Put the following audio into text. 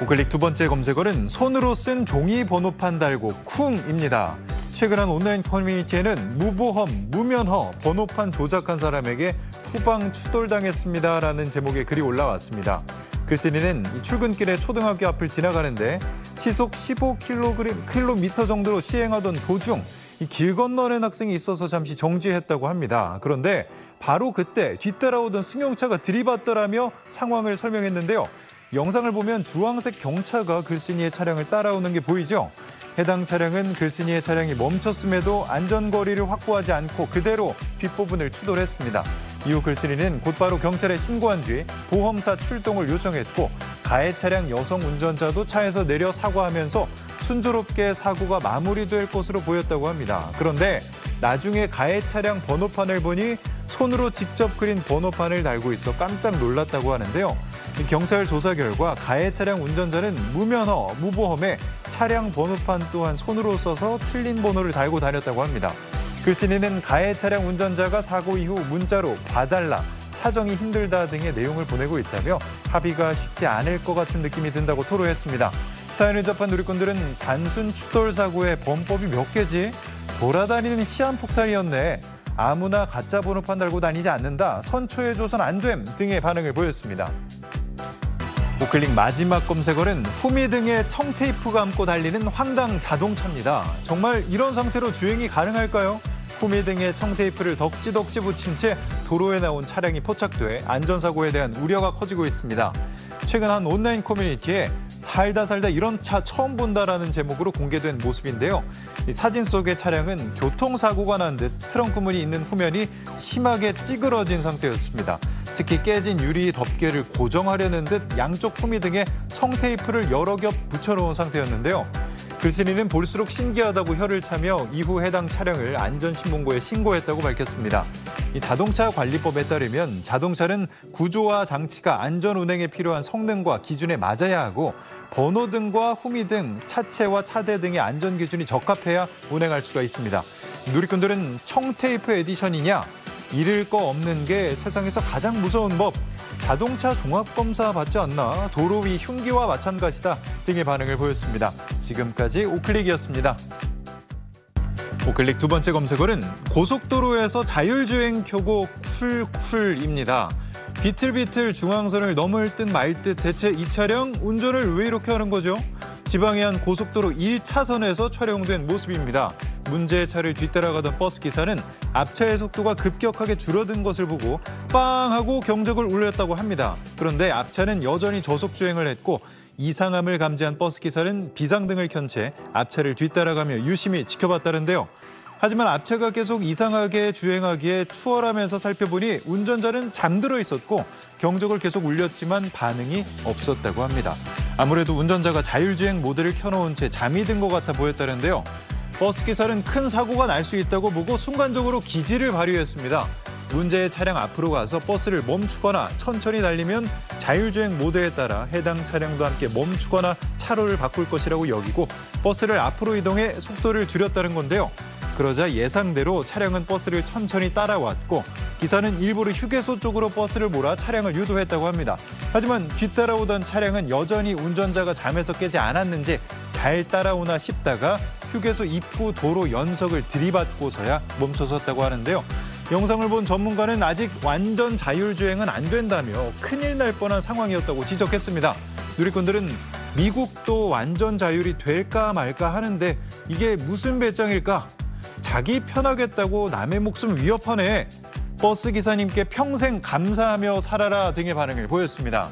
우클릭 두 번째 검색어는 손으로 쓴 종이 번호판 달고 쿵입니다. 최근 한 온라인 커뮤니티에는 무보험, 무면허, 번호판 조작한 사람에게 후방 추돌당했습니다라는 제목의 글이 올라왔습니다. 글쓴이는 출근길에 초등학교 앞을 지나가는데 시속 15km 정도로 시행하던 도중 길 건너는 학생이 있어서 잠시 정지했다고 합니다. 그런데 바로 그때 뒤따라오던 승용차가 들이받더라며 상황을 설명했는데요. 영상을 보면 주황색 경차가 글쓴이의 차량을 따라오는 게 보이죠? 해당 차량은 글쓴이의 차량이 멈췄음에도 안전거리를 확보하지 않고 그대로 뒷부분을 추돌했습니다. 이후 글쓴이는 곧바로 경찰에 신고한 뒤 보험사 출동을 요청했고 가해 차량 여성 운전자도 차에서 내려 사과하면서 순조롭게 사고가 마무리될 것으로 보였다고 합니다. 그런데 나중에 가해 차량 번호판을 보니 손으로 직접 그린 번호판을 달고 있어 깜짝 놀랐다고 하는데요. 경찰 조사 결과 가해 차량 운전자는 무면허, 무보험에 차량 번호판 또한 손으로 써서 틀린 번호를 달고 다녔다고 합니다. 글쓴이는 가해 차량 운전자가 사고 이후 문자로 봐달라, 사정이 힘들다 등의 내용을 보내고 있다며 합의가 쉽지 않을 것 같은 느낌이 든다고 토로했습니다. 사연을 접한 누리꾼들은 단순 추돌 사고에 범법이 몇 개지? 돌아다니는 시한폭탄이었네. 아무나 가짜 번호판 달고 다니지 않는다. 선처해줘선 안 됨 등의 반응을 보였습니다. 우클릭 마지막 검색어는 후미 등에 청테이프 감고 달리는 황당 자동차입니다. 정말 이런 상태로 주행이 가능할까요? 후미 등에 청테이프를 덕지덕지 붙인 채 도로에 나온 차량이 포착돼 안전사고에 대한 우려가 커지고 있습니다. 최근 한 온라인 커뮤니티에 살다 이런 차 처음 본다라는 제목으로 공개된 모습인데요. 이 사진 속의 차량은 교통사고가 난 듯 트렁크 문이 있는 후면이 심하게 찌그러진 상태였습니다. 특히 깨진 유리 덮개를 고정하려는 듯 양쪽 후미 등에 청테이프를 여러 겹 붙여놓은 상태였는데요. 글쓴이는 볼수록 신기하다고 혀를 차며 이후 해당 차량을 안전신문고에 신고했다고 밝혔습니다. 이 자동차 관리법에 따르면 자동차는 구조와 장치가 안전운행에 필요한 성능과 기준에 맞아야 하고 번호 등과 후미 등 차체와 차대 등의 안전기준이 적합해야 운행할 수가 있습니다. 누리꾼들은 청테이프 에디션이냐? 잃을 거 없는 게 세상에서 가장 무서운 법. 자동차 종합검사 받지 않나? 도로 위 흉기와 마찬가지다 등의 반응을 보였습니다. 지금까지 우클릭이었습니다. 우클릭 두 번째 검색어는 고속도로에서 자율주행 켜고 쿨쿨입니다. 비틀비틀 중앙선을 넘을 듯 말 듯 대체 이 차량 운전을 왜 이렇게 하는 거죠? 지방의 한 고속도로 1차선에서 촬영된 모습입니다. 문제의 차를 뒤따라가던 버스 기사는 앞차의 속도가 급격하게 줄어든 것을 보고 빵 하고 경적을 울렸다고 합니다. 그런데 앞차는 여전히 저속주행을 했고 이상함을 감지한 버스 기사는 비상등을 켠 채 앞차를 뒤따라가며 유심히 지켜봤다는데요. 하지만 앞차가 계속 이상하게 주행하기에 추월하면서 살펴보니 운전자는 잠들어 있었고 경적을 계속 울렸지만 반응이 없었다고 합니다. 아무래도 운전자가 자율주행 모드를 켜놓은 채 잠이 든 것 같아 보였다는데요. 버스 기사는 큰 사고가 날 수 있다고 보고 순간적으로 기지를 발휘했습니다. 문제의 차량 앞으로 가서 버스를 멈추거나 천천히 달리면 자율주행 모드에 따라 해당 차량도 함께 멈추거나 차로를 바꿀 것이라고 여기고 버스를 앞으로 이동해 속도를 줄였다는 건데요. 그러자 예상대로 차량은 버스를 천천히 따라왔고 기사는 일부러 휴게소 쪽으로 버스를 몰아 차량을 유도했다고 합니다. 하지만 뒤따라오던 차량은 여전히 운전자가 잠에서 깨지 않았는지 잘 따라오나 싶다가 휴게소 입구 도로 연석을 들이받고서야 멈춰섰다고 하는데요. 영상을 본 전문가는 아직 완전 자율주행은 안 된다며 큰일 날 뻔한 상황이었다고 지적했습니다. 누리꾼들은 미국도 완전 자율이 될까 말까 하는데 이게 무슨 배짱일까? 자기 편하겠다고 남의 목숨 위협하네. 버스 기사님께 평생 감사하며 살아라 등의 반응을 보였습니다.